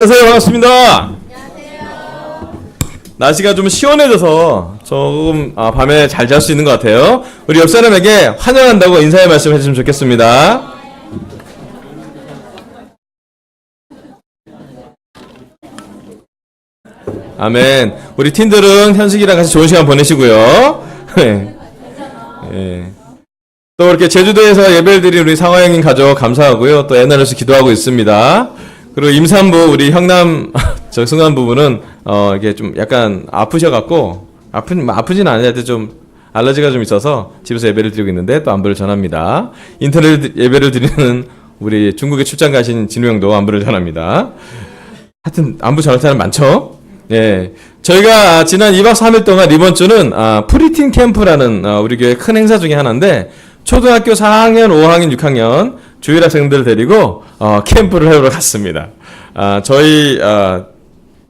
안녕하세요. 반갑습니다. 날씨가 좀 시원해져서 조금 밤에 잘 잘 수 있는 것 같아요. 우리 옆 사람에게 환영한다고 인사의 말씀 해주시면 좋겠습니다. 아멘. 우리 팀들은 현식이랑 같이 좋은 시간 보내시고요. 예. 또 이렇게 제주도에서 예배를 드린 우리 상화형님 가족 감사하고요. 또 NRS 기도하고 있습니다. 그리고 임산부 우리 형남 저 승환 부부는 이게 좀 약간 아프셔갖고 아프진 않은데 좀 알러지가 좀 있어서 집에서 예배를 드리고 있는데 또 안부를 전합니다. 인터넷 예배를 드리는 우리 중국에 출장 가신 진우 형도 안부를 전합니다. 하여튼 안부 전할 사람 많죠? 예. 저희가 지난 2박 3일 동안 이번 주는 프리틴 캠프라는 우리 교회 큰 행사 중에 하나인데 초등학교 4학년, 5학년, 6학년 주일 학생들 데리고 캠프를 하러 갔습니다. 저희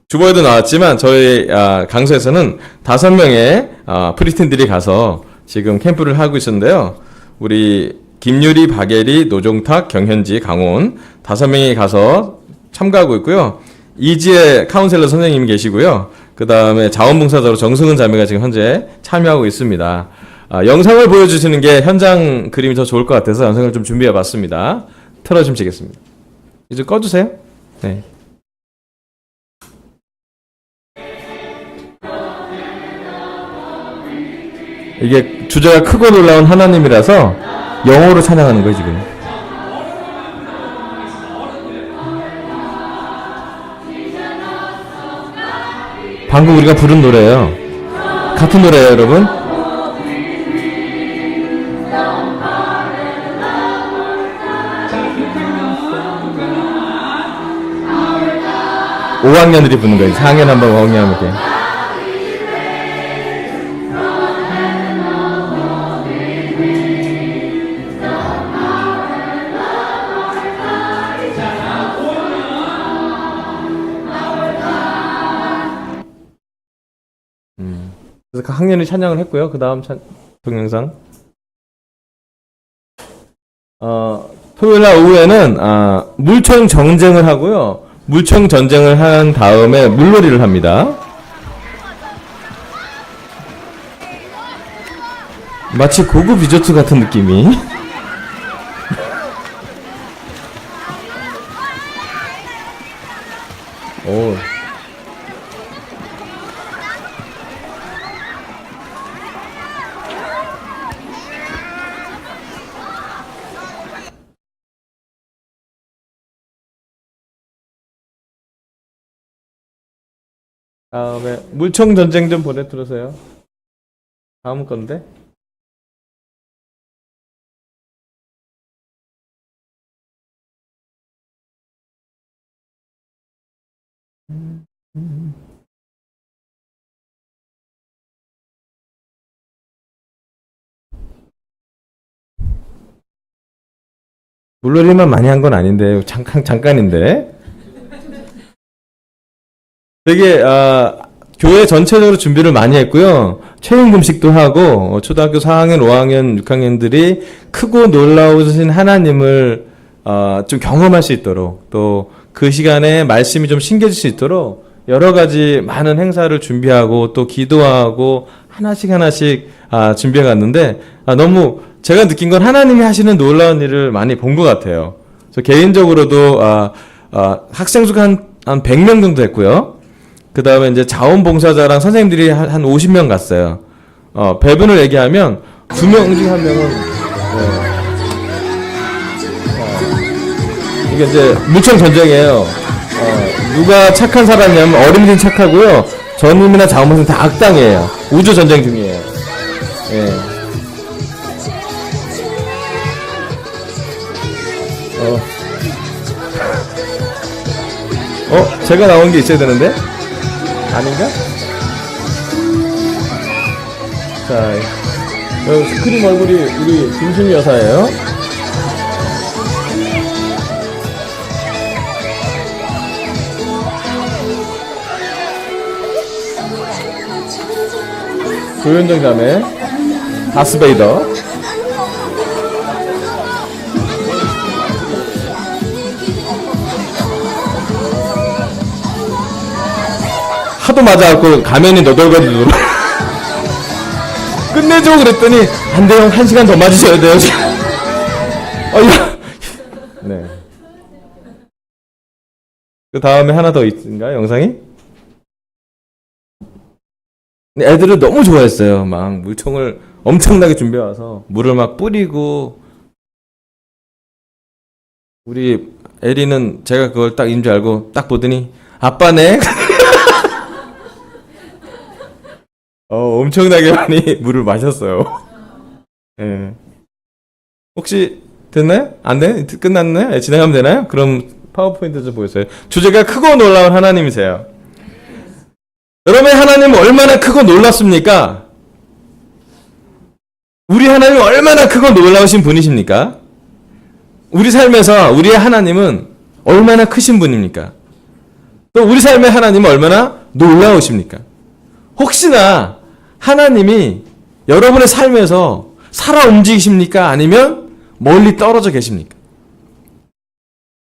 주보에도 나왔지만 저희 강서에서는 5명의 프리틴들이 가서 지금 캠프를 하고 있었는데요. 우리 김유리, 박예리, 노종탁, 경현지, 강원 5명이 가서 참가하고 있고요. 이지혜 카운셀러 선생님이 계시고요. 그 다음에 자원봉사자로 정승은 자매가 지금 현재 참여하고 있습니다. 영상을 보여주시는 게 현장 그림이 더 좋을 것 같아서 영상을 좀 준비해 봤습니다. 틀어주시면 되겠습니다. 이제 꺼주세요. 네. 이게 주제가 크고 놀라운 하나님이라서 영어로 찬양하는 거예요, 지금. 방금 우리가 부른 노래예요. 같은 노래예요, 여러분. 5학년들이 부르는 거예요. 4학년 한 번, 5학년 한 번. 그래서 그 학년이 찬양을 했고요. 그 다음 동영상. 토요일날 오후에는 물총 정쟁을 하고요. 물총 전쟁을 한 다음에 물놀이를 합니다. 마치 고급 리조트 같은 느낌이. 오. 다음에 물총 전쟁 좀 보내드려서요. 다음 건데. 물놀이만 많이 한 건 아닌데 잠깐인데. 되게 교회 전체적으로 준비를 많이 했고요. 체험 금식도 하고 초등학교 4학년, 5학년, 6학년들이 크고 놀라우신 하나님을 좀 경험할 수 있도록 또 그 시간에 말씀이 좀 신겨질 수 있도록 여러 가지 많은 행사를 준비하고 또 기도하고 하나씩 준비해 갔는데 너무 제가 느낀 건 하나님이 하시는 놀라운 일을 많이 본 것 같아요. 그래서 개인적으로도 학생 수가 한 100명 정도 됐고요. 그 다음에 이제 자원봉사자랑 선생님들이 한 50명 갔어요. 배분을 얘기하면 2명 중 1명은, 이게 이제 무청 전쟁이에요. 누가 착한 사람이냐면 어린이들이 착하고요. 전임이나 자원봉사는 다 악당이에요. 우주 전쟁 중이에요. 예. 제가 나온 게 있어야 되는데? 아닌가? 자, 스크린 얼굴이 우리 김순희 여사예요. 조현정 자매, 다스베이더. 하도 맞아갖고 가면이 너덜너덜. 끝내줘 그랬더니 안 돼요. 1시간 더 맞으셔야 돼요. 야. 네. 그 다음에 하나 더 있는가 영상이? 애들을 너무 좋아했어요. 막 물총을 엄청나게 준비해 와서 물을 막 뿌리고. 우리 에리는 제가 그걸 딱 인줄 알고 딱 보더니 아빠네. 엄청나게 많이 물을 마셨어요. 예. 혹시 됐나요? 안 돼? 끝났나요? 예, 진행하면 되나요? 그럼 파워포인트 좀 보여주세요. 주제가 크고 놀라운 하나님이세요. 여러분의 하나님은 얼마나 크고 놀랍습니까? 우리 하나님은 얼마나 크고 놀라우신 분이십니까? 우리 삶에서 우리의 하나님은 얼마나 크신 분입니까? 또 우리 삶의 하나님은 얼마나 놀라우십니까? 혹시나 하나님이 여러분의 삶에서 살아 움직이십니까? 아니면 멀리 떨어져 계십니까?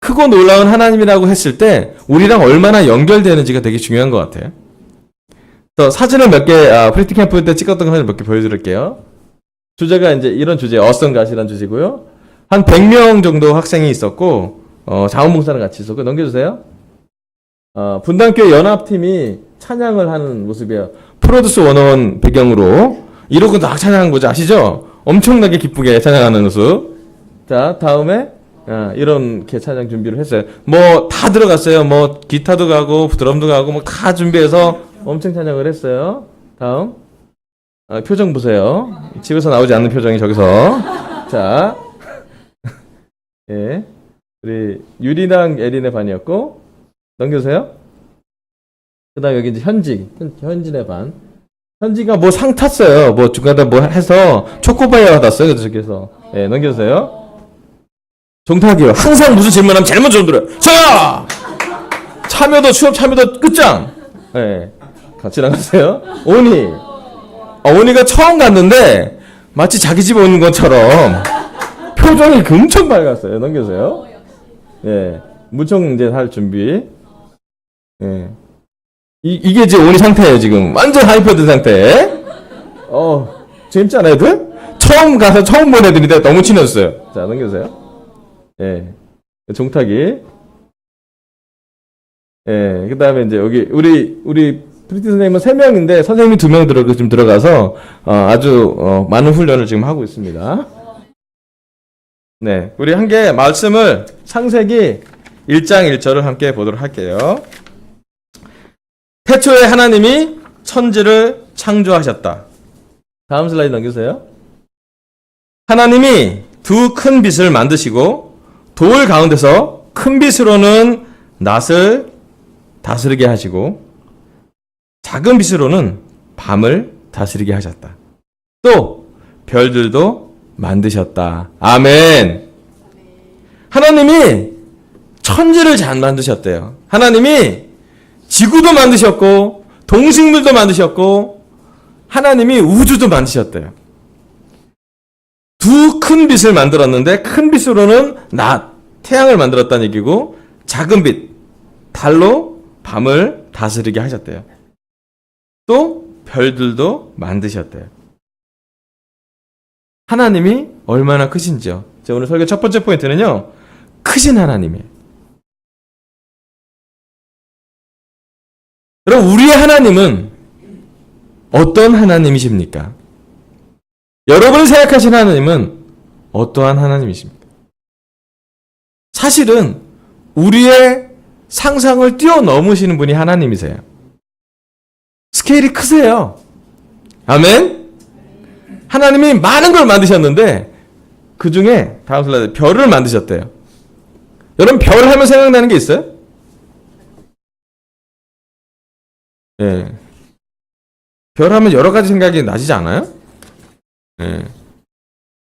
크고 놀라운 하나님이라고 했을 때 우리랑 얼마나 연결되는지가 되게 중요한 것 같아요. 사진을 몇 개, 프리티 캠프 때 찍었던 사진 몇 개 보여드릴게요. 주제가 이제 이런 주제, 어썸갓이라는 주제고요. 한 100명 정도 학생이 있었고, 자원봉사를 같이 있었고, 넘겨주세요. 분당교회 연합팀이 찬양을 하는 모습이에요. 프로듀스 101 배경으로. 이러고 딱 찬양한 거죠. 아시죠? 엄청나게 기쁘게 찬양하는 모습. 자, 다음에, 이렇게 찬양 준비를 했어요. 뭐, 다 들어갔어요. 뭐, 기타도 가고, 드럼도 가고, 뭐, 다 준비해서 엄청 찬양을 했어요. 다음. 표정 보세요. 집에서 나오지 않는 표정이 저기서. 자. 예. 우리 유리랑 에린의 반이었고, 넘겨주세요. 그 다음 여기 이제 현진의 반. 현지가 뭐 상 탔어요. 뭐 중간에 뭐 해서 초코바이어 받았어요. 그래서. 예, 넘겨주세요. 종탁이요. 항상 무슨 질문하면 제일 먼저 들어요. 자! 참여도, 취업 참여도 끝장! 예. 같이 나가세요. 오니가 처음 갔는데, 마치 자기 집 오는 것처럼, 표정이 엄청 밝았어요. 넘겨주세요. 예. 무총 이제 할 준비. 예. 이게 지금 오니 상태예요, 지금. 완전 하이퍼드 상태. 재밌잖아요, 애들? 처음 가서 처음 본 애들인데 너무 친해졌어요. 자, 넘겨주세요. 예. 종탁이. 예. 그 다음에 이제 여기, 우리 프리티 선생님은 3명인데, 선생님이 2명 지금 들어가서, 아주, 많은 훈련을 지금 하고 있습니다. 네. 우리 함께 말씀을 창세기 1장 1절을 함께 보도록 할게요. 태초에 하나님이 천지를 창조하셨다. 다음 슬라이드 넘겨주세요. 하나님이 두 큰 빛을 만드시고 돌 가운데서 큰 빛으로는 낫을 다스리게 하시고 작은 빛으로는 밤을 다스리게 하셨다. 또 별들도 만드셨다. 아멘. 하나님이 천지를 잘 만드셨대요. 하나님이 지구도 만드셨고 동식물도 만드셨고 하나님이 우주도 만드셨대요. 두 큰 빛을 만들었는데 큰 빛으로는 낮, 태양을 만들었다는 얘기고 작은 빛, 달로 밤을 다스리게 하셨대요. 또 별들도 만드셨대요. 하나님이 얼마나 크신지요. 자, 오늘 설교 첫 번째 포인트는요. 크신 하나님이에요. 여러분, 우리의 하나님은 어떤 하나님이십니까? 여러분이 생각하신 하나님은 어떠한 하나님이십니까? 사실은 우리의 상상을 뛰어넘으시는 분이 하나님이세요. 스케일이 크세요. 아멘? 하나님이 많은 걸 만드셨는데 그 중에 다음 슬라이드 별을 만드셨대요. 여러분 별 하면 생각나는 게 있어요? 예. 별 하면 여러 가지 생각이 나지 않아요? 예.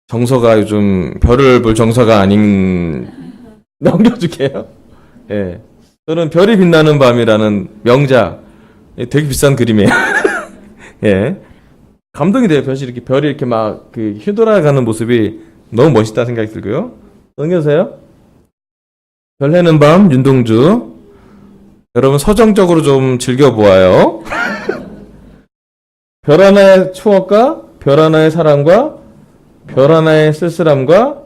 정서가 요즘 별을 볼 정서가 아닌 넘겨줄게요. 예. 저는 별이 빛나는 밤이라는 명작 되게 비싼 그림이에요. 예. 감동이 돼요. 별이 이렇게 막 휘돌아가는 모습이 너무 멋있다 생각이 들고요. 넘겨주세요. 별 해는 밤 윤동주. 여러분 서정적으로 좀 즐겨보아요. 별 하나의 추억과 별 하나의 사랑과 별 하나의 쓸쓸함과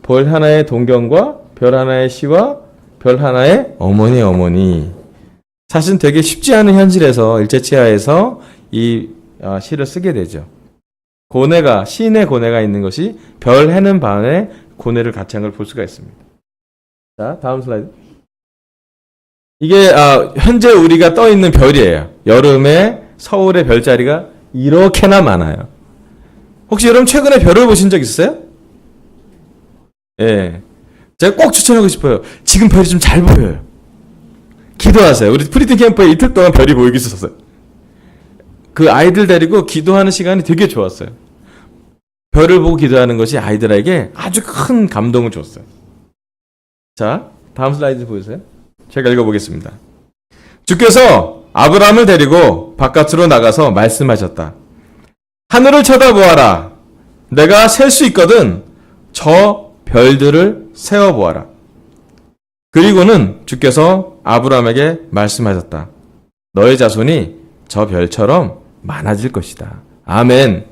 별 하나의 동경과 별 하나의 시와 별 하나의 어머니. 사실 되게 쉽지 않은 현실에서 일제치하에서 이 시를 쓰게 되죠. 고뇌가, 시인의 고뇌가 있는 것이 별 해는 반의 고뇌를 같이 한 걸 볼 수가 있습니다. 자, 다음 슬라이드. 이게 현재 우리가 떠 있는 별이에요. 여름에 서울의 별자리가 이렇게나 많아요. 혹시 여러분 최근에 별을 보신 적 있으세요? 예. 제가 꼭 추천하고 싶어요. 지금 별이 좀 잘 보여요. 기도하세요. 우리 프리팅 캠프에 이틀 동안 별이 보이기 있었어요. 그 아이들 데리고 기도하는 시간이 되게 좋았어요. 별을 보고 기도하는 것이 아이들에게 아주 큰 감동을 줬어요. 자, 다음 슬라이드 보여주세요. 제가 읽어보겠습니다. 주께서 아브라함을 데리고 바깥으로 나가서 말씀하셨다. 하늘을 쳐다보아라. 내가 셀 수 있거든. 저 별들을 세어보아라. 그리고는 주께서 아브라함에게 말씀하셨다. 너의 자손이 저 별처럼 많아질 것이다. 아멘.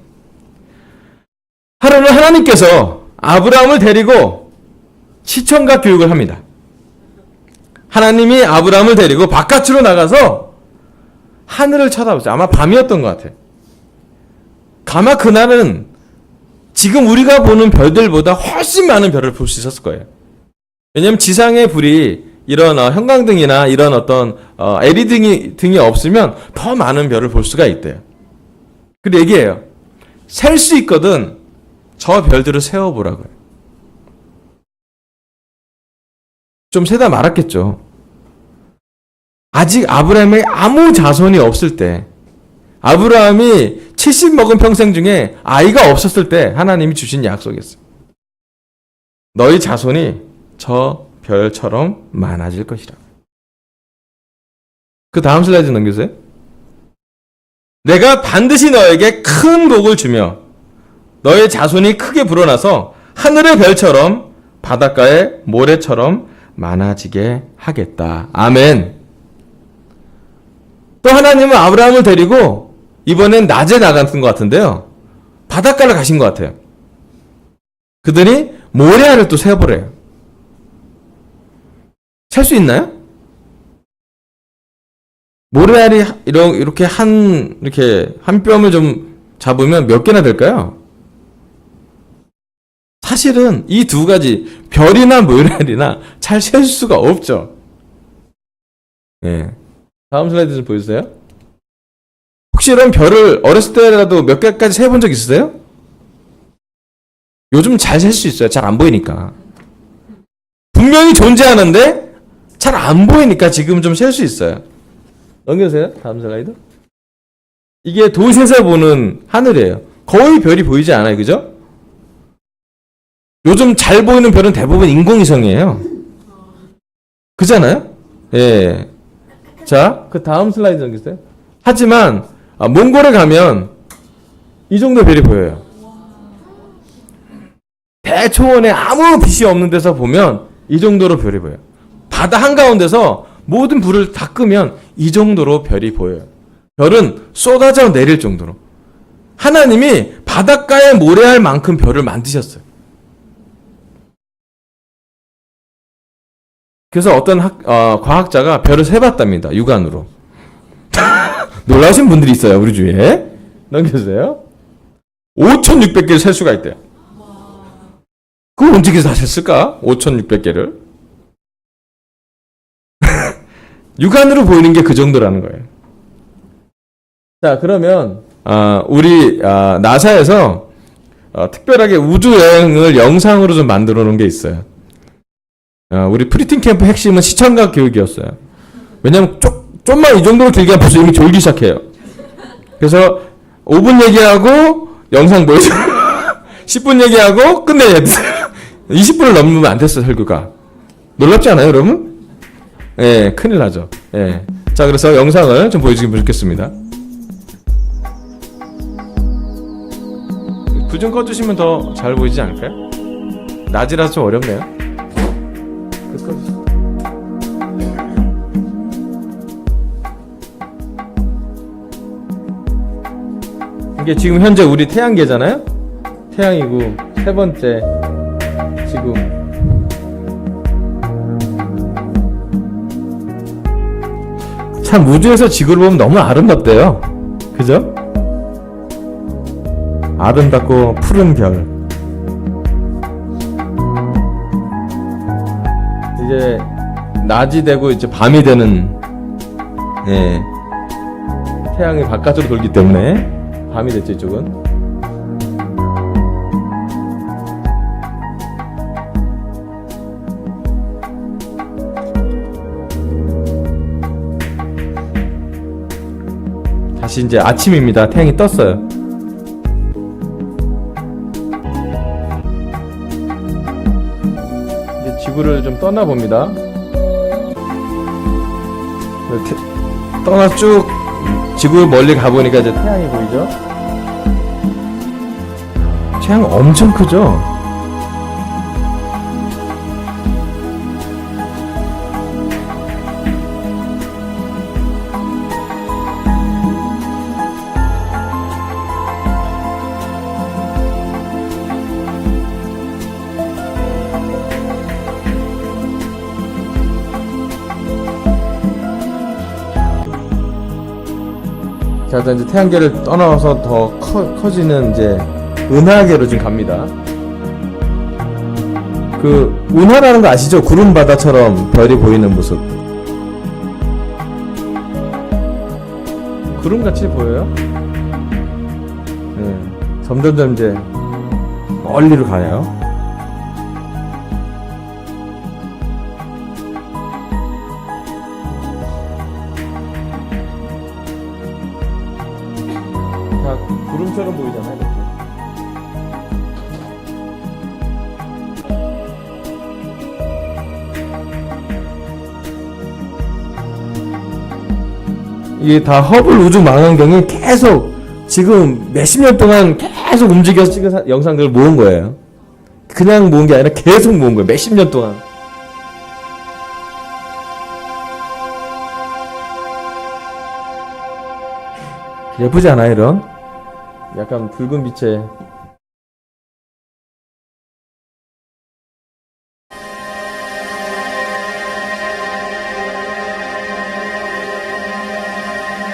하루는 하나님께서 아브라함을 데리고 시청각 교육을 합니다. 하나님이 아브라함을 데리고 바깥으로 나가서 하늘을 쳐다보죠. 아마 밤이었던 것 같아요. 아마 그날은 지금 우리가 보는 별들보다 훨씬 많은 별을 볼 수 있었을 거예요. 왜냐하면 지상의 불이 이런 형광등이나 이런 어떤 LED 등이 없으면 더 많은 별을 볼 수가 있대요. 그 얘기예요. 셀 수 있거든 저 별들을 세어보라고요. 좀 세다 말았겠죠. 아직 아브라함에 아무 자손이 없을 때, 아브라함이 70 먹은 평생 중에 아이가 없었을 때 하나님이 주신 약속이었어요. 너희 자손이 저 별처럼 많아질 것이라. 그 다음 슬라이드 넘겨주세요. 내가 반드시 너에게 큰 복을 주며 너의 자손이 크게 불어나서 하늘의 별처럼 바닷가의 모래처럼 많아지게 하겠다. 아멘. 또 하나님은 아브라함을 데리고 이번엔 낮에 나갔던 것 같은데요. 바닷가를 가신 것 같아요. 그들이 모래알을 또 세어보래요. 셀 수 있나요? 모래알이 이렇게 한 뼘을 좀 잡으면 몇 개나 될까요? 사실은 이 두 가지, 별이나 모래알이나 잘 셀 수가 없죠. 예. 다음 슬라이드 좀 보여주세요. 혹시 이런 별을 어렸을 때라도 몇 개까지 세본 적 있으세요? 요즘 잘 셀 수 있어요. 잘 안 보이니까. 분명히 존재하는데 잘 안 보이니까 지금 좀 셀 수 있어요. 넘겨주세요. 다음 슬라이드. 이게 도시에서 보는 하늘이에요. 거의 별이 보이지 않아요. 그죠? 요즘 잘 보이는 별은 대부분 인공위성이에요. 그잖아요? 예. 자, 그 다음 슬라이드 넘기세요. 하지만 몽골에 가면 이 정도 별이 보여요. 대초원에 아무 빛이 없는 데서 보면 이 정도로 별이 보여요. 바다 한가운데서 모든 불을 다 끄면 이 정도로 별이 보여요. 별은 쏟아져 내릴 정도로. 하나님이 바닷가에 모래알 만큼 별을 만드셨어요. 그래서 어떤 과학자가 별을 세봤답니다. 육안으로. 놀라신 분들이 있어요. 우리 주위에. 넘겨주세요. 5,600개를 셀 수가 있대요. 그걸 언제 다 셌을까? 5,600개를. 육안으로 보이는 게 그 정도라는 거예요. 자, 그러면 우리 나사에서 특별하게 우주 여행을 영상으로 좀 만들어 놓은 게 있어요. 우리 프리팅 캠프 핵심은 시청각 교육이었어요. 왜냐면 좀만 이 정도로 길게 하면 벌써 이미 졸기 시작해요. 그래서 5분 얘기하고 영상 보여줘. 10분 얘기하고 끝내야 돼. 20분을 넘으면 안 됐어, 설교가. 놀랍지 않아요, 여러분? 예, 큰일 나죠. 예. 자, 그래서 영상을 좀 보여주시면 좋겠습니다. 불 좀 꺼주시면 더 잘 보이지 않을까요? 낮이라서 좀 어렵네요. 이게 지금 현재 우리 태양계잖아요. 태양이고 세 번째 지금 참 우주에서 지구를 보면 너무 아름답대요. 그죠? 아름답고 푸른 별. 이제 낮이 되고 이제 밤이 되는, 예, 태양이 바깥으로 돌기 때문에 밤이 됐죠, 이쪽은. 다시 이제 아침입니다. 태양이 떴어요. 이제 지구를 좀 떠나봅니다. 떠나 쭉 지구 멀리 가보니까 이제 태양이 보이죠? 태양 엄청 크죠? 자, 이제 태양계를 떠나서 더 커지는 이제 은하계로 지금 갑니다. 그 운하라는 거 아시죠? 구름 바다처럼 별이 보이는 모습. 구름같이 보여요? 네, 점점점 이제 멀리로 가요. 다 구름처럼 보이잖아요, 이렇게. 이게 다 허블 우주 망원경이 계속 지금 몇십 년 동안 계속 움직여서 찍은 영상들을 모은 거예요. 그냥 모은 게 아니라 계속 모은 거예요. 몇십 년 동안. 예쁘지 않아요, 이런? 약간 붉은 빛에.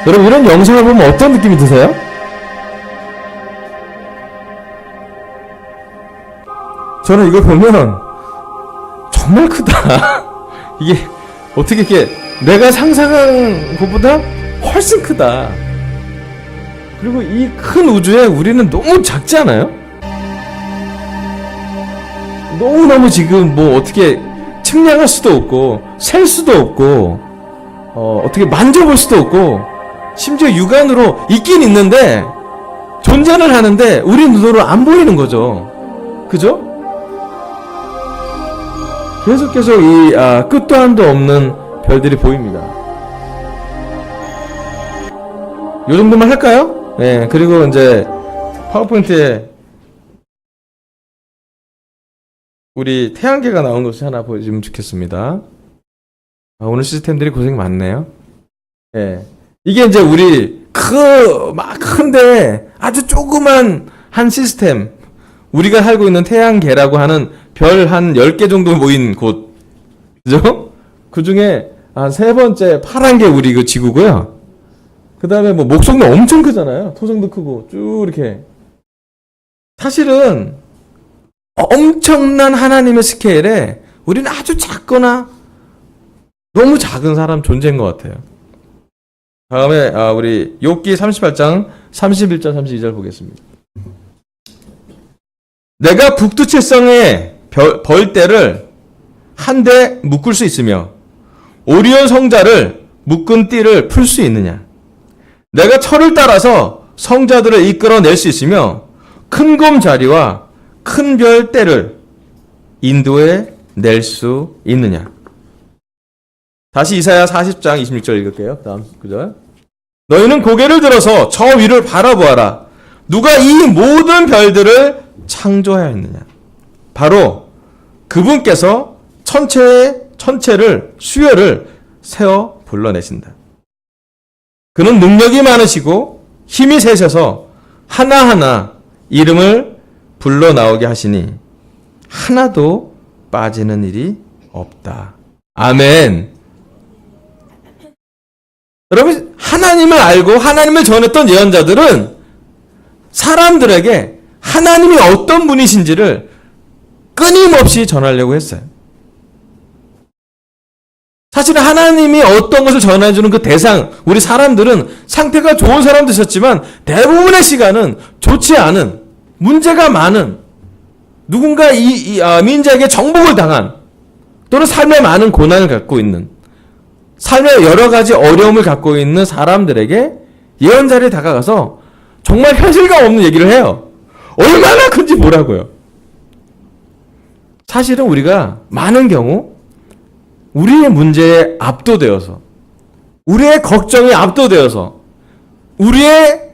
여러분, 이런 영상을 보면 어떤 느낌이 드세요? 저는 이걸 보면 정말 크다. 이게 어떻게 이렇게 내가 상상한 것보다 훨씬 크다. 그리고 이 큰 우주에 우리는 너무 작지 않아요? 너무너무 지금 뭐 어떻게 측량할 수도 없고 셀 수도 없고 어떻게 만져볼 수도 없고 심지어 육안으로 있긴 있는데 존재는 하는데 우리 눈으로 안 보이는 거죠. 그죠? 계속 이 끝도 한도 없는 별들이 보입니다. 요 정도만 할까요? 네, 그리고 이제 파워포인트에 우리 태양계가 나온 것을 하나 보여주면 좋겠습니다. 오늘 시스템들이 고생이 많네요. 네. 이게 이제 우리 막 큰데 아주 조그만 한 시스템, 우리가 살고 있는 태양계라고 하는 별 한 10개 정도 모인 곳, 그죠? 그 중에 한 세 번째 파란 게 우리 그 지구고요. 그 다음에 뭐 목성도 엄청 크잖아요. 토성도 크고 쭉 이렇게. 사실은 엄청난 하나님의 스케일에 우리는 아주 작거나 너무 작은 사람 존재인 것 같아요. 다음에 우리 욥기 38장 31절 32절 보겠습니다. 내가 북두칠성의 벌대를 한데 묶을 수 있으며 오리온 성자를 묶은 띠를 풀 수 있느냐? 내가 철을 따라서 성자들을 이끌어낼 수 있으며 큰 곰 자리와 큰 별대를 인도해 낼 수 있느냐? 다시 이사야 40장 26절 읽을게요. 다음 구절. 너희는 고개를 들어서 저 위를 바라보아라. 누가 이 모든 별들을 창조하였느냐? 바로 그분께서 천체를 수열을 세어 불러내신다. 그는 능력이 많으시고 힘이 세셔서 하나하나 이름을 불러 나오게 하시니 하나도 빠지는 일이 없다. 아멘. 여러분, 하나님을 알고 하나님을 전했던 예언자들은 사람들에게 하나님이 어떤 분이신지를 끊임없이 전하려고 했어요. 사실 하나님이 어떤 것을 전해주는 그 대상, 우리 사람들은 상태가 좋은 사람도 있었지만 대부분의 시간은 좋지 않은, 문제가 많은, 누군가 민자에게 정복을 당한, 또는 삶에 많은 고난을 갖고 있는, 삶에 여러 가지 어려움을 갖고 있는 사람들에게 예언자들이 다가가서 정말 현실감 없는 얘기를 해요. 얼마나 큰지 보라고요. 사실은 우리가 많은 경우 우리의 문제에 압도되어서, 우리의 걱정에 압도되어서, 우리의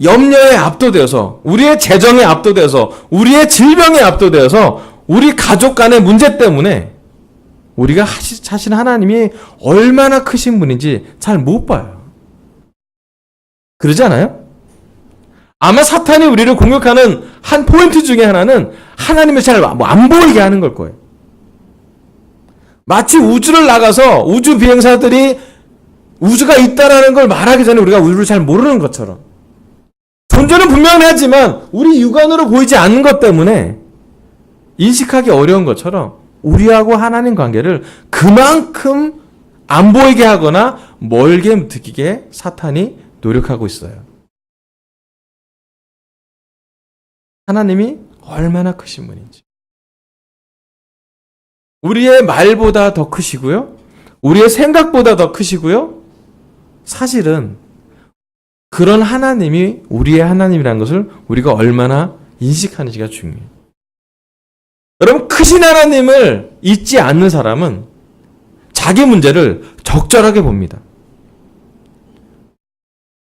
염려에 압도되어서, 우리의 재정에 압도되어서, 우리의 질병에 압도되어서, 우리 가족 간의 문제 때문에 우리가 사실 하나님이 얼마나 크신 분인지 잘 못 봐요. 그러지 않아요? 아마 사탄이 우리를 공격하는 한 포인트 중에 하나는 하나님을 잘 안 보이게 하는 걸 거예요. 마치 우주를 나가서 우주 비행사들이 우주가 있다라는 걸 말하기 전에 우리가 우주를 잘 모르는 것처럼, 존재는 분명하지만 우리 육안으로 보이지 않는 것 때문에 인식하기 어려운 것처럼 우리하고 하나님 관계를 그만큼 안 보이게 하거나 멀게 느끼게 사탄이 노력하고 있어요. 하나님이 얼마나 크신 분인지. 우리의 말보다 더 크시고요. 우리의 생각보다 더 크시고요. 사실은 그런 하나님이 우리의 하나님이라는 것을 우리가 얼마나 인식하는지가 중요해요. 여러분, 크신 하나님을 잊지 않는 사람은 자기 문제를 적절하게 봅니다.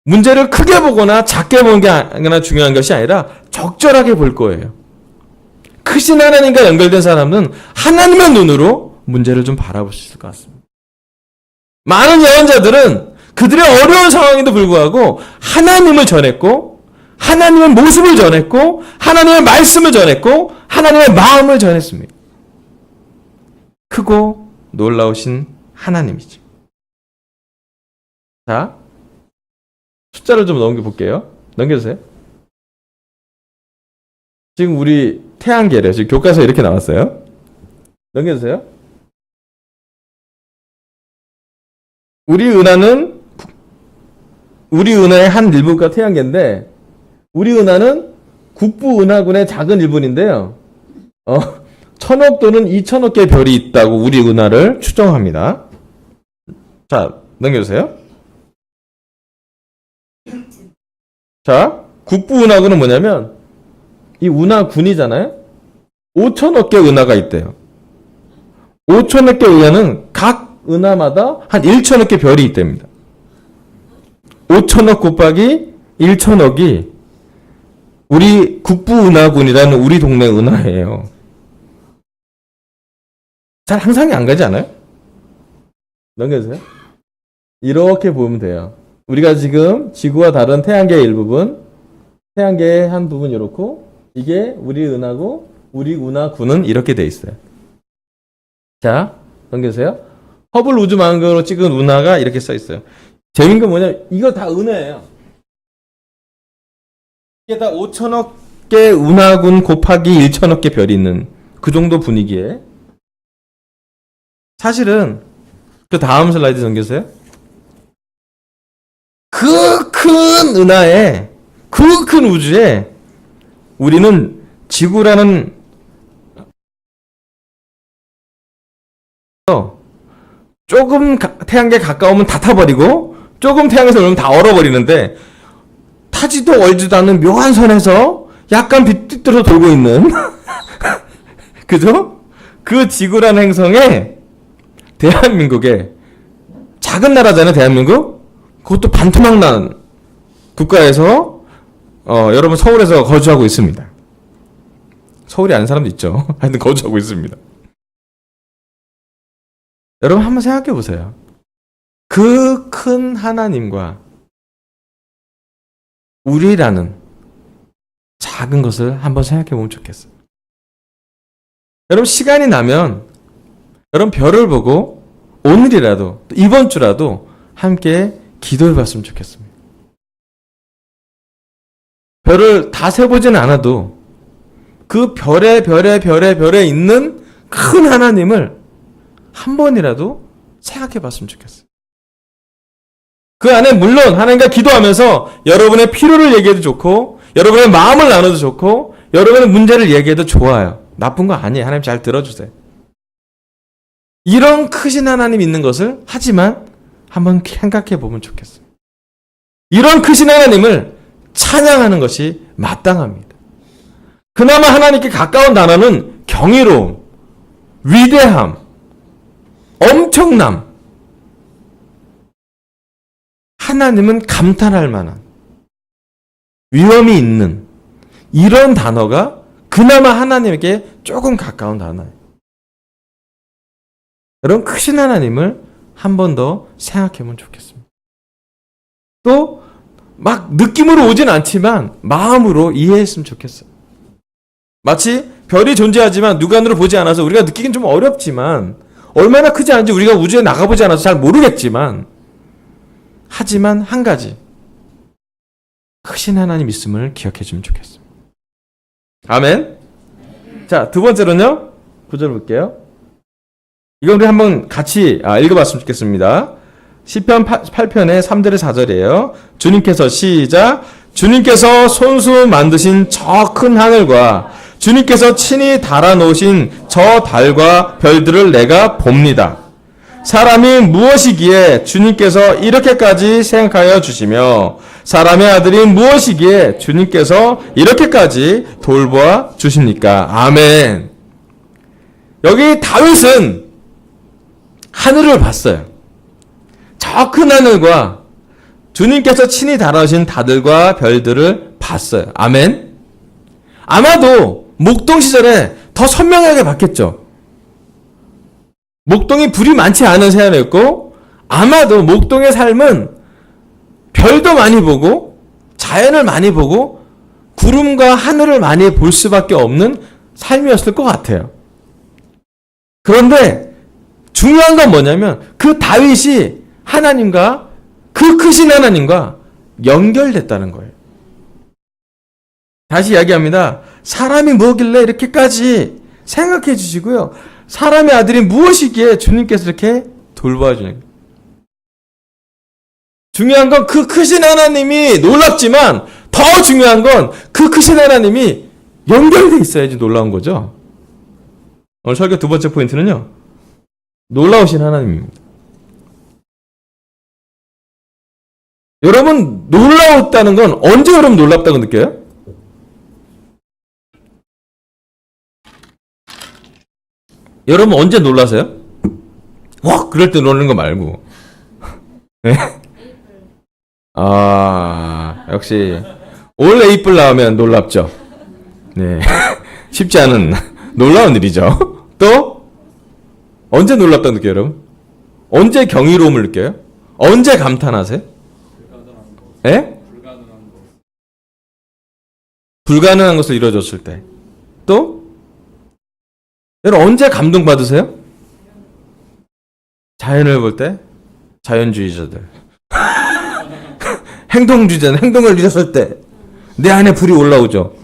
문제를 크게 보거나 작게 보는 게 중요한 것이 아니라 적절하게 볼 거예요. 크신 하나님과 연결된 사람은 하나님의 눈으로 문제를 좀 바라볼 수 있을 것 같습니다. 많은 예언자들은 그들의 어려운 상황에도 불구하고 하나님을 전했고, 하나님의 모습을 전했고, 하나님의 말씀을 전했고, 하나님의 마음을 전했습니다. 크고 놀라우신 하나님이죠. 자, 숫자를 좀 넘겨볼게요. 넘겨주세요. 지금 우리 태양계래요. 지금 교과서에 이렇게 나왔어요. 넘겨주세요. 우리 은하의 한 일부가 태양계인데, 우리 은하는 국부은하군의 작은 일부인데요. 1000억 또는 2000억 개의 별이 있다고 우리 은하를 추정합니다. 자, 넘겨주세요. 자, 국부은하군은 뭐냐면 이 운하군이잖아요. 5000억 개 은하가 있대요. 5000억 개 은하는 각 은하마다 한 1000억 개 별이 있답니다. 5000억 곱하기 1000억이 우리 국부은하군이라는 우리 동네 은하예요. 잘 상상이 안 가지 않아요? 넘겨주세요. 이렇게 보면 돼요. 우리가 지금 지구와 다른 태양계의 일부분, 태양계의 한 부분 이렇고, 이게 우리 은하고 우리 은하군은 이렇게 돼 있어요. 자, 넘겨주세요. 허블 우주망원경으로 찍은 은하가 이렇게 써 있어요. 재밌는 건 뭐냐면 이거 다 은하예요. 이게 다 5000억 개 은하군 곱하기 1000억 개 별이 있는 그 정도 분위기에, 사실은 그 다음 슬라이드 넘겨주세요. 그 큰 은하에, 그 큰 우주에 우리는 지구라는 조금 태양계에 가까우면 다 타버리고 조금 태양에서 오면 다 얼어버리는데, 타지도 얼지도 않는 묘한 선에서 약간 빗뜰어 돌고 있는 그죠? 그 지구라는 행성에 대한민국에, 작은 나라잖아요, 대한민국. 그것도 반토막 난 국가에서 여러분 서울에서 거주하고 있습니다. 서울이 아닌 사람도 있죠. 하여튼 거주하고 있습니다. 여러분 한번 생각해 보세요. 그 큰 하나님과 우리라는 작은 것을 한번 생각해 보면 좋겠어요. 여러분 시간이 나면 여러분 별을 보고 오늘이라도 이번 주라도 함께 기도해 봤으면 좋겠습니다. 별을 다 세보지는 않아도 그 별에 있는 큰 하나님을 한 번이라도 생각해 봤으면 좋겠어요. 그 안에 물론 하나님과 기도하면서 여러분의 필요를 얘기해도 좋고 여러분의 마음을 나눠도 좋고 여러분의 문제를 얘기해도 좋아요. 나쁜 거 아니에요. 하나님 잘 들어주세요. 이런 크신 하나님 있는 것을 하지만 한번 생각해 보면 좋겠어요. 이런 크신 하나님을 찬양하는 것이 마땅합니다. 그나마 하나님께 가까운 단어는 경이로움, 위대함, 엄청남. 하나님은 감탄할 만한, 위엄이 있는 이런 단어가 그나마 하나님에게 조금 가까운 단어예요. 여러분 크신 하나님을 한 번 더 생각해 보면 좋겠습니다. 또 막 느낌으로 오진 않지만 마음으로 이해했으면 좋겠어요. 마치 별이 존재하지만 육안으로 보지 않아서 우리가 느끼긴 좀 어렵지만 얼마나 크지 않은지 우리가 우주에 나가보지 않아서 잘 모르겠지만 하지만 한 가지 크신 하나님 있음을 기억해 주면 좋겠습니다. 아멘. 자, 두 번째로는요. 9절 볼게요. 이건 우리 한번 같이 읽어봤으면 좋겠습니다. 시편 8편의 3절의 4절이에요. 주님께서 시작. 주님께서 손수 만드신 저 큰 하늘과 주님께서 친히 달아놓으신 저 달과 별들을 내가 봅니다. 사람이 무엇이기에 주님께서 이렇게까지 생각하여 주시며 사람의 아들이 무엇이기에 주님께서 이렇게까지 돌보아 주십니까? 아멘. 여기 다윗은 하늘을 봤어요. 저 큰 하늘과 주님께서 친히 달아오신 달들과 별들을 봤어요. 아멘. 아마도 목동 시절에 더 선명하게 봤겠죠. 목동이 불이 많지 않은 세안이었고 아마도 목동의 삶은 별도 많이 보고 자연을 많이 보고 구름과 하늘을 많이 볼 수밖에 없는 삶이었을 것 같아요. 그런데 중요한 건 뭐냐면 그 다윗이 하나님과 그 크신 하나님과 연결됐다는 거예요. 다시 이야기합니다. 사람이 뭐길래 이렇게까지 생각해 주시고요. 사람의 아들이 무엇이기에 주님께서 이렇게 돌봐 주는 거예요. 중요한 건 그 크신 하나님이 놀랍지만 더 중요한 건 그 크신 하나님이 연결돼 있어야지 놀라운 거죠. 오늘 설교 두 번째 포인트는요. 놀라우신 하나님입니다. 여러분 놀라웠다는 건 언제 여러분 놀랍다고 느껴요? 여러분 언제 놀라세요? 와 그럴 때 놀라는 거 말고 네? 아 역시 올 에이플 나오면 놀랍죠. 네 쉽지 않은 놀라운 일이죠. 또 언제 놀랍다고 느껴요 여러분? 언제 경이로움을 느껴요? 언제 감탄하세요? 예? 불가능한 것을 이루어줬을 때. 또? 여러분 언제 감동받으세요? 자연을 볼 때? 자연주의자들. 행동주의자는 행동을 잃었을 때 내 안에 불이 올라오죠.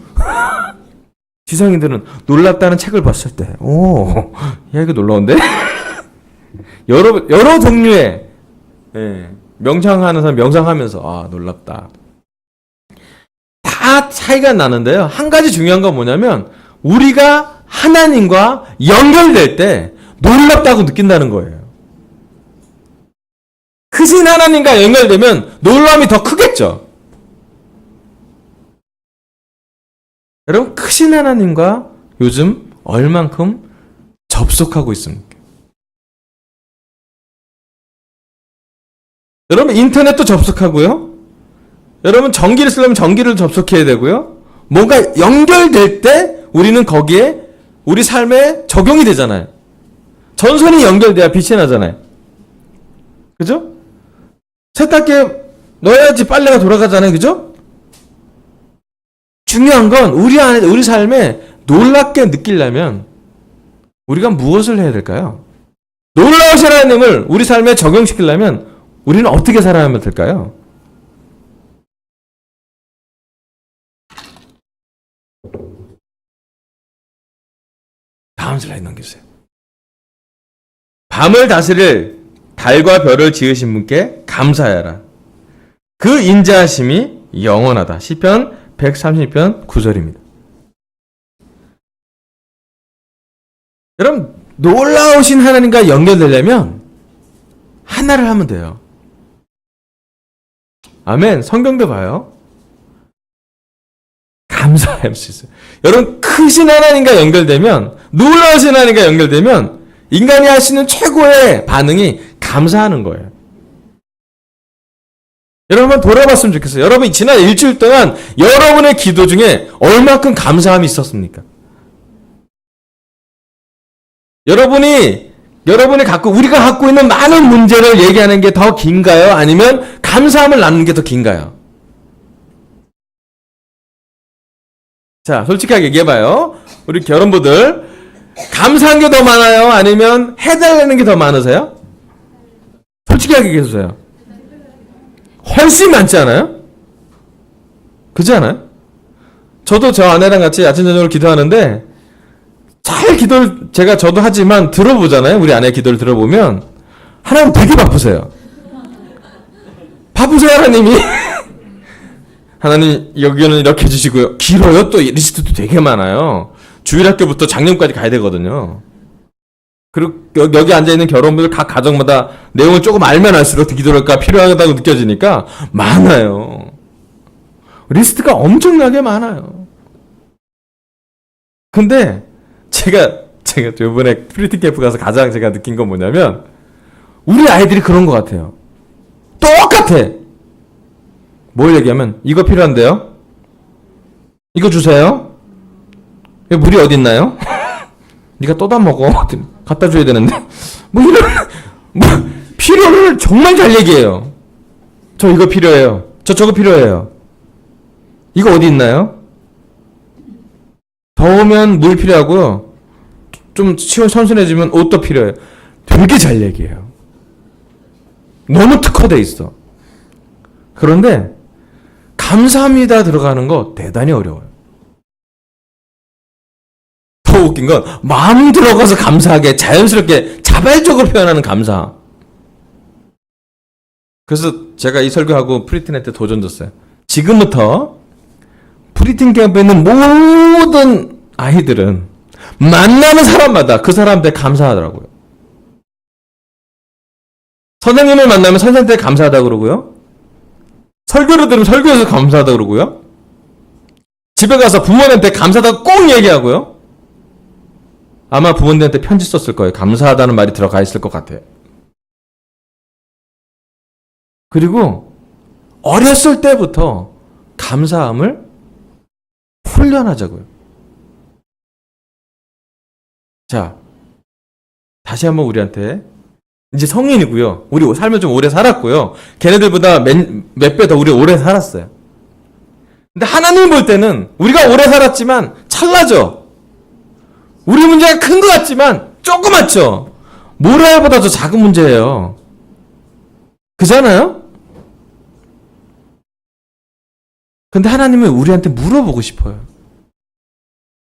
지성인들은 놀랍다는 책을 봤을 때 오, 야 이거 놀라운데? 여러 종류의 명상하는 사람 명상하면서 아 놀랍다. 다 차이가 나는데요. 한 가지 중요한 건 뭐냐면 우리가 하나님과 연결될 때 놀랍다고 느낀다는 거예요. 크신 하나님과 연결되면 놀라움이 더 크겠죠. 여러분 크신 하나님과 요즘 얼만큼 접속하고 있습니까? 여러분 인터넷도 접속하고요. 여러분 전기를 쓰려면 전기를 접속해야 되고요. 뭔가 연결될 때 우리는 거기에 우리 삶에 적용이 되잖아요. 전선이 연결돼야 빛이 나잖아요. 그죠? 세탁기에 넣어야지 빨래가 돌아가잖아요. 그죠? 중요한 건 우리 안에, 우리 삶에 놀랍게 느끼려면 우리가 무엇을 해야 될까요? 놀라우신 하나님을 우리 삶에 적용시키려면 우리는 어떻게 살아야 될까요? 다음 슬라이드 넘겨주세요. 밤을 다스릴 달과 별을 지으신 분께 감사하여라. 그 인자하심이 영원하다. 시편 130편 9절입니다. 여러분, 놀라우신 하나님과 연결되려면 하나를 하면 돼요. 아멘. 성경도 봐요. 감사할 수 있어요. 여러분, 크신 하나님과 연결되면, 놀라우신 하나님과 연결되면 인간이 할 수 있는 최고의 반응이 감사하는 거예요. 여러분 한번 돌아봤으면 좋겠어요. 여러분 지난 일주일 동안 여러분의 기도 중에 얼마큼 감사함이 있었습니까? 우리가 갖고 있는 많은 문제를 얘기하는 게 더 긴가요? 아니면 감사함을 나누는 게 더 긴가요? 자, 솔직하게 얘기해봐요. 우리 결혼부들 감사한 게 더 많아요? 아니면 해달라는 게 더 많으세요? 솔직하게 얘기해주세요. 훨씬 많지 않아요? 그렇지 않아요? 저도 저 아내랑 같이 아침 저녁으로 기도하는데 잘 기도를 저도 하지만 들어보잖아요. 우리 아내 기도를 들어보면 하나님 되게 바쁘세요. 바쁘세요 하나님이. 하나님 여기는 이렇게 해주시고요. 길어요. 또 리스트도 되게 많아요. 주일학교부터 작년까지 가야 되거든요. 그리고 여기 앉아있는 결혼부들 각 가정마다 내용을 조금 알면 알수록 기도가 필요하다고 느껴지니까 많아요. 리스트가 엄청나게 많아요. 근데 제가 이번에 프리티 캠프 가서 가장 제가 느낀 건 뭐냐면 우리 아이들이 그런 것 같아요. 똑같아. 뭘 얘기하면 이거 필요한데요? 이거 주세요. 물이 어디 있나요? 네가 떠다 먹어. 갖다 줘야 되는데. 필요를 정말 잘 얘기해요. 저 이거 필요해요. 저거 필요해요. 이거 어디 있나요? 더우면 물 필요하고요. 좀 선선해지면 옷도 필요해요. 되게 잘 얘기해요. 너무 특화돼 있어. 그런데 감사합니다 들어가는 거 대단히 어려워요. 더 웃긴 건 마음이 들어가서 감사하게 자연스럽게 자발적으로 표현하는 감사. 그래서 제가 이 설교하고 프리틴 때 도전 줬어요. 지금부터 프리틴 캠프에 있는 모든 아이들은 만나는 사람마다 그 사람한테 감사하더라고요. 선생님을 만나면 선생님한테 감사하다 그러고요. 설교를 들으면 설교에서 감사하다 그러고요. 집에 가서 부모님한테 감사하다고 꼭 얘기하고요. 아마 부모님한테 편지 썼을 거예요. 감사하다는 말이 들어가 있을 것 같아요. 그리고 어렸을 때부터 감사함을 훈련하자고요. 자, 다시 한번 우리한테 이제 성인이고요. 우리 삶을 좀 오래 살았고요. 걔네들보다 몇 배 더 우리 오래 살았어요. 근데 하나님 볼 때는 우리가 오래 살았지만 찰나죠. 우리 문제가 큰 것 같지만 조그맣죠. 모라보다 더 작은 문제예요. 그잖아요? 근데 하나님은 우리한테 물어보고 싶어요.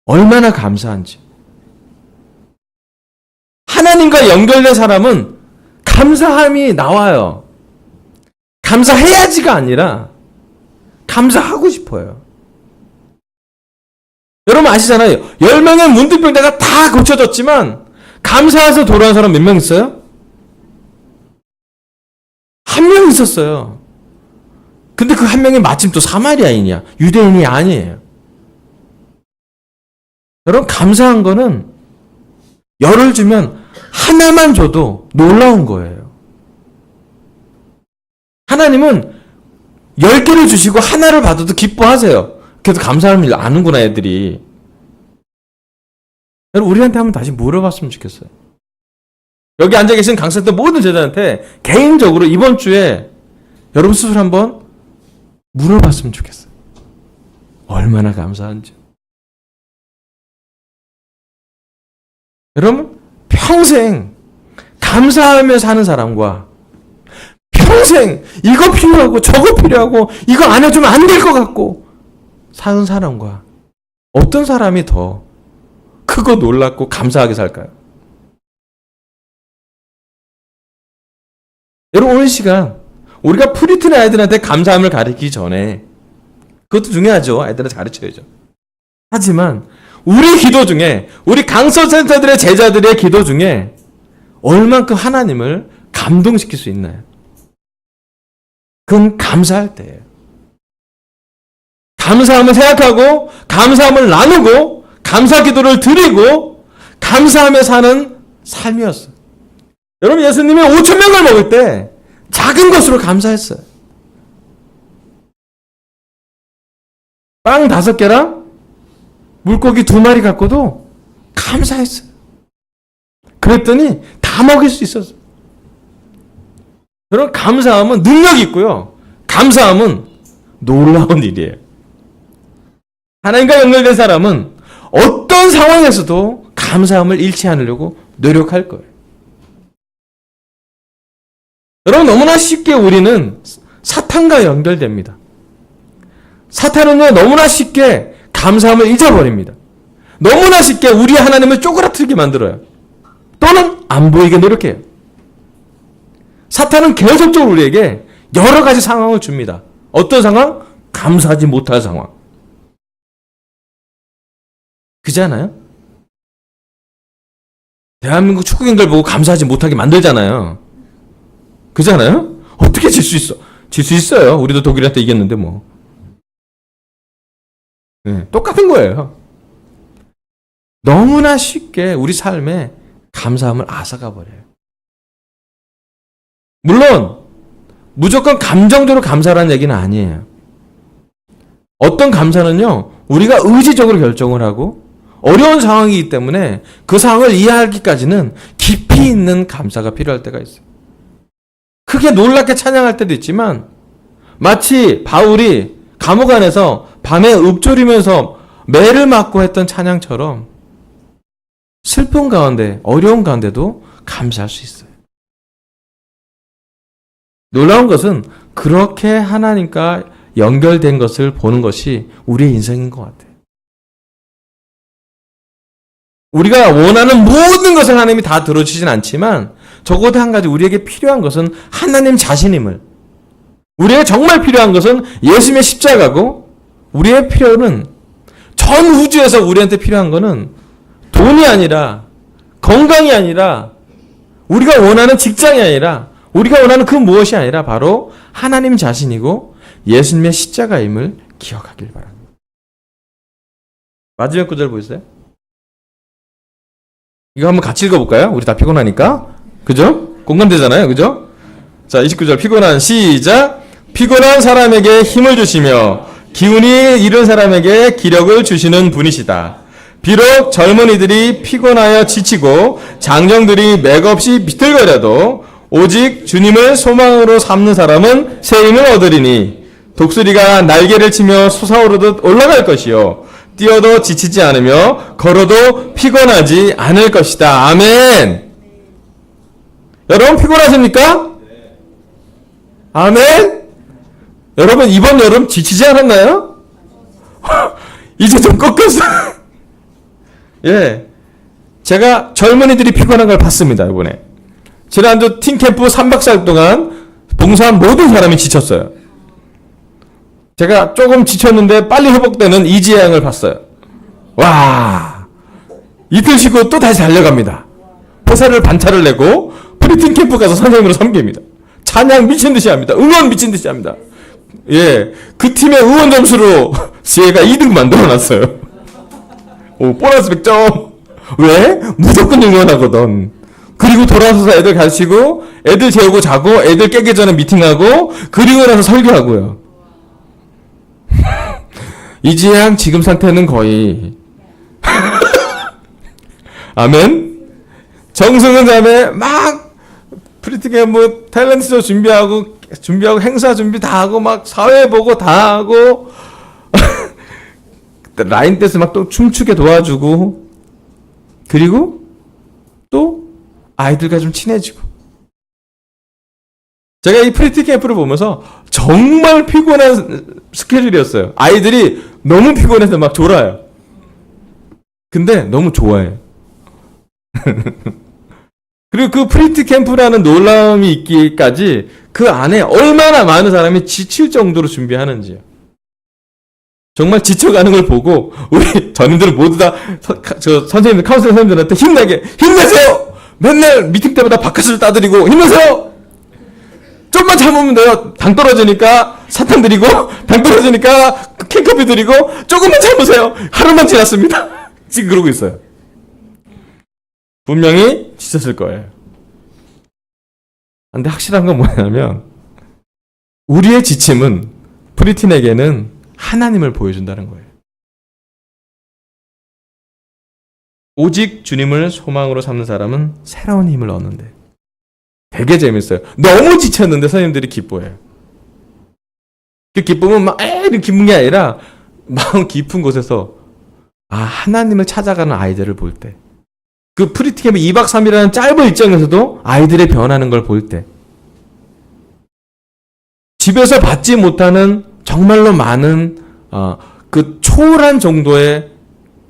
얼마나 감사한지. 하나님과 연결된 사람은 감사함이 나와요. 감사해야지가 아니라 감사하고 싶어요. 여러분 아시잖아요. 10명의 문둥병자가 다 고쳐졌지만 감사해서 돌아온 사람 몇 명 있어요? 한 명 있었어요. 근데 그 한 명이 마침 또 사마리아인이야. 유대인이 아니에요. 여러분 감사한 거는 열을 주면 하나만 줘도 놀라운 거예요. 하나님은 10개를 주시고 하나를 받아도 기뻐하세요. 그래서 감사함을 아는구나 애들이. 여러분 우리한테 한번 다시 물어봤으면 좋겠어요. 여기 앉아 계신 강사들 모든 제자한테 개인적으로 이번 주에 여러분 스스로 한번 물어봤으면 좋겠어요. 얼마나 감사한지. 여러분, 평생 감사하며 사는 사람과 평생 이거 필요하고 저거 필요하고 이거 안 해주면 안 될 것 같고 사는 사람과 어떤 사람이 더 크고 놀랍고 감사하게 살까요? 여러분, 오늘 시간 우리가 프리튼의 아이들한테 감사함을 가르치기 전에 그것도 중요하죠. 아이들한테 가르쳐야죠. 하지만 우리 기도 중에 우리 강서센터들의 제자들의 기도 중에 얼만큼 하나님을 감동시킬 수 있나요? 그건 감사할 때예요. 감사함을 생각하고 감사함을 나누고 감사 기도를 드리고 감사하며 사는 삶이었어요. 여러분, 예수님이 5,000명을 먹을 때 작은 것으로 감사했어요. 빵 5개랑 물고기 2마리 갖고도 감사했어요. 그랬더니 다 먹일 수 있었어요. 여러분, 감사함은 능력이 있고요. 감사함은 놀라운 일이에요. 하나님과 연결된 사람은 어떤 상황에서도 감사함을 잃지 않으려고 노력할 거예요. 여러분, 너무나 쉽게 우리는 사탄과 연결됩니다. 사탄은요, 너무나 쉽게 감사함을 잊어버립니다. 너무나 쉽게 우리 하나님을 쪼그라들게 만들어요. 또는 안 보이게 노력해요. 사탄은 계속적으로 우리에게 여러 가지 상황을 줍니다. 어떤 상황? 감사하지 못할 상황. 그잖아요? 대한민국 축구 경기를 보고 감사하지 못하게 만들잖아요. 그잖아요? 어떻게 질 수 있어? 질 수 있어요. 우리도 독일한테 이겼는데 뭐. 네, 똑같은 거예요. 너무나 쉽게 우리 삶에 감사함을 앗아가 버려요. 물론 무조건 감정적으로 감사라는 얘기는 아니에요. 어떤 감사는요, 우리가 의지적으로 결정을 하고 어려운 상황이기 때문에 그 상황을 이해하기까지는 깊이 있는 감사가 필요할 때가 있어요. 크게 놀랍게 찬양할 때도 있지만 마치 바울이 감옥 안에서 밤에 읊조리면서 매를 맞고 했던 찬양처럼 슬픈 가운데, 어려운 가운데도 감사할 수 있어요. 놀라운 것은 그렇게 하나님과 연결된 것을 보는 것이 우리의 인생인 것 같아요. 우리가 원하는 모든 것을 하나님이 다 들어주진 않지만 적어도 한 가지 우리에게 필요한 것은 하나님 자신임을, 우리에게 정말 필요한 것은 예수님의 십자가고, 우리의 필요는 전 우주에서 우리한테 필요한 것은 돈이 아니라, 건강이 아니라, 우리가 원하는 직장이 아니라, 우리가 원하는 그 무엇이 아니라 바로 하나님 자신이고 예수님의 십자가임을 기억하길 바랍니다. 마지막 구절 보이세요? 이거 한번 같이 읽어볼까요? 우리 다 피곤하니까. 그죠? 공감되잖아요. 그죠? 자, 29절 피곤한 시작. 피곤한 사람에게 힘을 주시며 기운이 잃은 사람에게 기력을 주시는 분이시다. 비록 젊은이들이 피곤하여 지치고 장정들이 맥없이 비틀거려도 오직 주님을 소망으로 삼는 사람은 새 힘을 얻으리니 독수리가 날개를 치며 솟아오르듯 올라갈 것이요 뛰어도 지치지 않으며 걸어도 피곤하지 않을 것이다. 아멘. 여러분 피곤하십니까? 아멘. 여러분 이번 여름 지치지 않았나요? 이제 좀 꺾였어요. 예, 제가 젊은이들이 피곤한 걸 봤습니다. 이번에 지난주 팀캠프 3박 4일 동안 봉사한 모든 사람이 지쳤어요. 제가 조금 지쳤는데 빨리 회복되는 이지혜 양을 봤어요. 와, 이틀 쉬고 또 다시 달려갑니다. 회사를 반차를 내고 프리팀 캠프 가서 선생님으로 섬깁니다. 찬양 미친듯이 합니다. 응원 미친듯이 합니다. 예, 그 팀의 응원 점수로 지혜가 2등 만들어놨어요. 오, 보너스 100점. 왜? 무조건 응원하거든. 그리고 돌아서서 애들 가르치고 애들 재우고 자고 애들 깨기 전에 미팅하고 그리고 나서 설교하고요. 이지양 지금 상태는 거의 아멘. 정승은 자매 막 프리팅에 뭐 탤런트쇼 준비하고 행사 준비 다 하고 막 사회 보고 다 하고 라인 댄스 막 또 춤추게 도와주고, 그리고 또 아이들과 좀 친해지고. 제가 이 프리티 캠프를 보면서 정말 피곤한 스케줄이었어요. 아이들이 너무 피곤해서 막 졸아요. 근데 너무 좋아해요. 그리고 그 프리티 캠프라는 놀라움이 있기까지 그 안에 얼마나 많은 사람이 지칠 정도로 준비하는지요. 정말 지쳐가는 걸 보고 우리 전인들은 모두 다 선생님들, 카운슬러 선생님들한테 힘나게 힘내세요! 맨날 미팅 때마다 바깥을 따드리고 힘내세요! 좀만 참으면 돼요. 당 떨어지니까 사탕 드리고 당 떨어지니까 캔커피 드리고 조금만 참으세요. 하루만 지났습니다. 지금 그러고 있어요. 분명히 지쳤을 거예요. 근데 확실한 건 뭐냐면 우리의 지침은 프리틴에게는 하나님을 보여준다는 거예요. 오직 주님을 소망으로 삼는 사람은 새로운 힘을 얻는데 되게 재밌어요. 너무 지쳤는데 선생님들이 기뻐해요. 그 기쁨은 막 이런 기쁜 게 아니라 마음 깊은 곳에서 하나님을 찾아가는 아이들을 볼 때, 그 프리티캠프 2박 3일이라는 짧은 일정에서도 아이들의 변하는 걸 볼 때, 집에서 받지 못하는 정말로 많은 그 초월한 정도의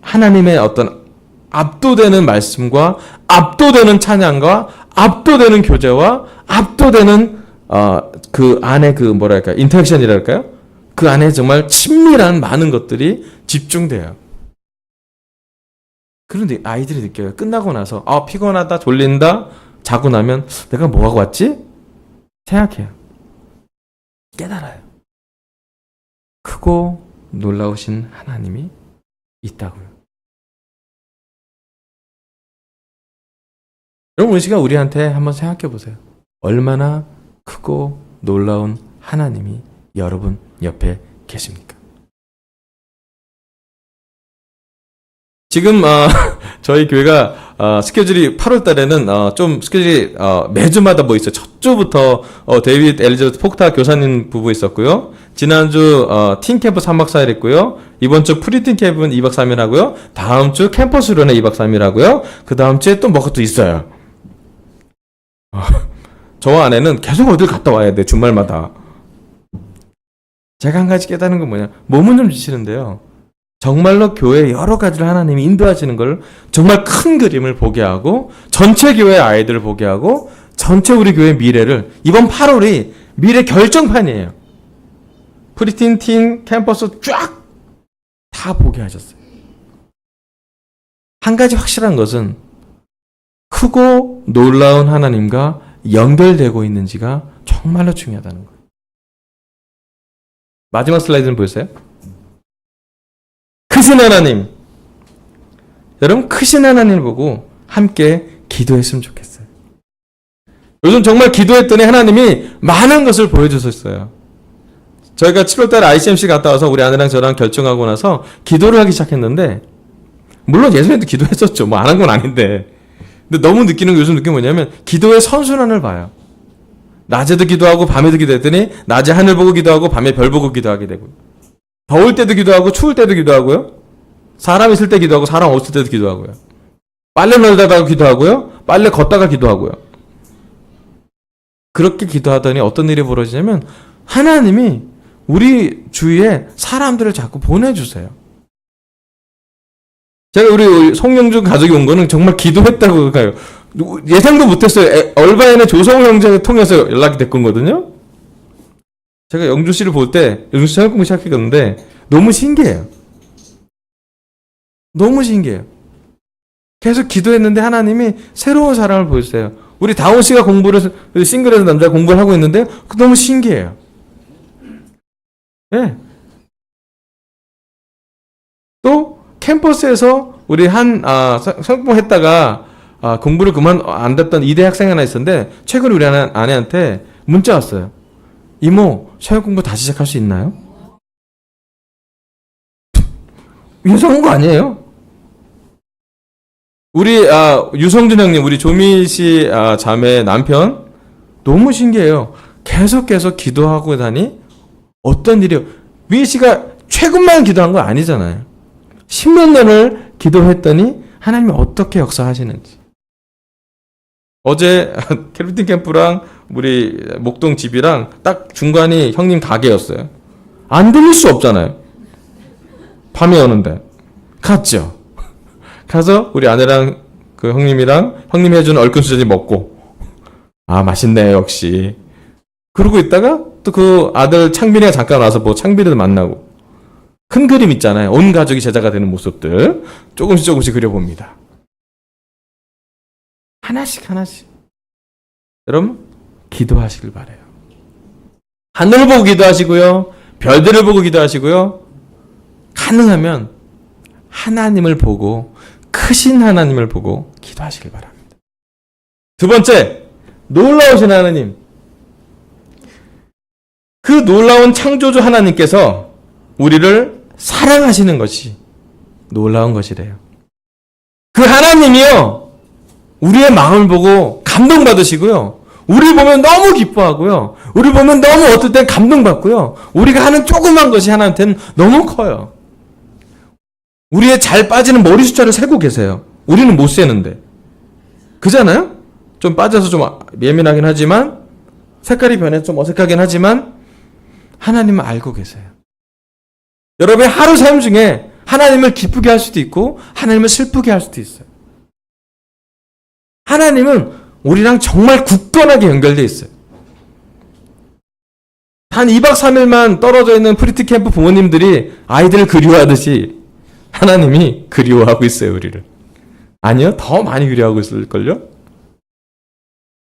하나님의 어떤 압도되는 말씀과 압도되는 찬양과 압도되는 교제와 압도되는 그 안에 그 뭐랄까 인터랙션이랄까요? 그 안에 정말 친밀한 많은 것들이 집중돼요. 그런데 아이들이 느껴요. 끝나고 나서 피곤하다, 졸린다, 자고 나면 내가 뭐 하고 왔지? 생각해요. 깨달아요. 크고 놀라우신 하나님이 있다고요. 여러분, 이 시간 우리한테 한번 생각해 보세요. 얼마나 크고 놀라운 하나님이 여러분 옆에 계십니까? 지금 저희 교회가 스케줄이 8월 달에는 좀 스케줄이 매주마다 뭐 있어요. 첫 주부터 데이비드 엘리자베스 폭타 교사님 부부 있었고요. 지난주 팀캠프 3박 4일 있고요. 이번 주 프리팀 캠프는 2박 3일 하고요. 다음 주 캠퍼스 론에 2박 3일 하고요. 그 다음 주에 또 뭐가 또 있어요. 저와 아내는 계속 어딜 갔다 와야 돼, 주말마다. 제가 한 가지 깨달은 건 뭐냐, 몸은 좀 지치는데요, 정말로 교회 여러 가지를 하나님이 인도하시는 걸 정말 큰 그림을 보게 하고, 전체 교회 아이들을 보게 하고, 전체 우리 교회 미래를, 이번 8월이 미래 결정판이에요. 프리틴 팀 캠퍼스 쫙 다 보게 하셨어요. 한 가지 확실한 것은 크고 놀라운 하나님과 연결되고 있는지가 정말로 중요하다는 거예요. 마지막 슬라이드는 보였어요? 크신 하나님. 여러분, 크신 하나님을 보고 함께 기도했으면 좋겠어요. 요즘 정말 기도했더니 하나님이 많은 것을 보여주셨어요. 저희가 7월달에 ICMC 갔다 와서 우리 아내랑 저랑 결정하고 나서 기도를 하기 시작했는데, 물론 예전에도 기도했었죠. 뭐 안 한 건 아닌데. 근데 너무 느끼는 게, 요즘 느끼는 게 뭐냐면 기도의 선순환을 봐요. 낮에도 기도하고 밤에도 기도했더니 낮에 하늘 보고 기도하고 밤에 별 보고 기도하게 되고, 더울 때도 기도하고 추울 때도 기도하고요. 사람 있을 때 기도하고 사람 없을 때도 기도하고요. 빨래 널다가 기도하고요. 빨래 걷다가 기도하고요. 그렇게 기도하더니 어떤 일이 벌어지냐면 하나님이 우리 주위에 사람들을 자꾸 보내주세요. 제가 우리 송영준 가족이 온 거는 정말 기도했다고 가요. 예상도 못했어요. 얼바인의 조성우 형제를 통해서 연락이 됐거든요. 제가 영준 씨를 볼 때, 영준 씨 한국 공부 시작했는데 너무 신기해요. 너무 신기해요. 계속 기도했는데 하나님이 새로운 사람을 보여주세요. 우리 다운 씨가 싱글에서 남자 공부를 하고 있는데 너무 신기해요. 네. 또 캠퍼스에서 우리 성공했다가 공부를 그만 안 됐던 이대 학생이 하나 있었는데 최근에 우리 아내한테 문자 왔어요. 이모, 사역 공부 다시 시작할 수 있나요? 이상한 거 아니에요? 우리 유성준 형님, 우리 조미 씨 자매 남편 너무 신기해요. 계속 기도하고 다니 어떤 일이요? 미 씨가 최근만 기도한 거 아니잖아요. 십몇 년을 기도했더니 하나님이 어떻게 역사하시는지. 어제 캐리비티 캠프랑 우리 목동 집이랑 딱 중간이 형님 가게였어요. 안 들릴 수 없잖아요. 밤이 오는데. 갔죠. 가서 우리 아내랑 그 형님이랑 형님이 해주는 얼큰 수제비 먹고, 아 맛있네 역시. 그러고 있다가 또 그 아들 창빈이가 잠깐 와서 뭐 창빈이도 만나고, 큰 그림 있잖아요. 온 가족이 제자가 되는 모습들 조금씩 그려봅니다. 하나씩 여러분 기도하시길 바래요. 하늘을 보고 기도하시고요, 별들을 보고 기도하시고요, 가능하면 하나님을 보고, 크신 하나님을 보고 기도하시길 바랍니다. 두 번째, 놀라우신 하나님. 그 놀라운 창조주 하나님께서 우리를 사랑하시는 것이 놀라운 것이래요. 그 하나님이요, 우리의 마음을 보고 감동받으시고요, 우리 보면 너무 기뻐하고요, 우리 보면 너무 어떨 땐 감동받고요, 우리가 하는 조그만 것이 하나님한테는 너무 커요. 우리의 잘 빠지는 머리 숫자를 세고 계세요. 우리는 못 세는데. 그잖아요? 좀 빠져서 좀 예민하긴 하지만, 색깔이 변해서 좀 어색하긴 하지만, 하나님은 알고 계세요. 여러분의 하루 삶 중에 하나님을 기쁘게 할 수도 있고 하나님을 슬프게 할 수도 있어요. 하나님은 우리랑 정말 굳건하게 연결되어 있어요. 단 2박 3일만 떨어져 있는 프리티 캠프 부모님들이 아이들을 그리워하듯이 하나님이 그리워하고 있어요, 우리를. 아니요, 더 많이 그리워하고 있을걸요?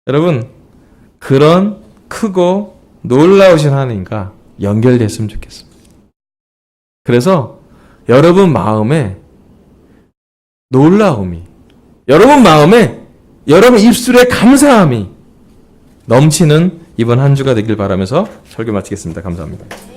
여러분, 그런 크고 놀라우신 하나님과 연결됐으면 좋겠습니다. 그래서 여러분 마음에 놀라움이, 여러분 마음에, 여러분 입술에 감사함이 넘치는 이번 한 주가 되길 바라면서 설교 마치겠습니다. 감사합니다.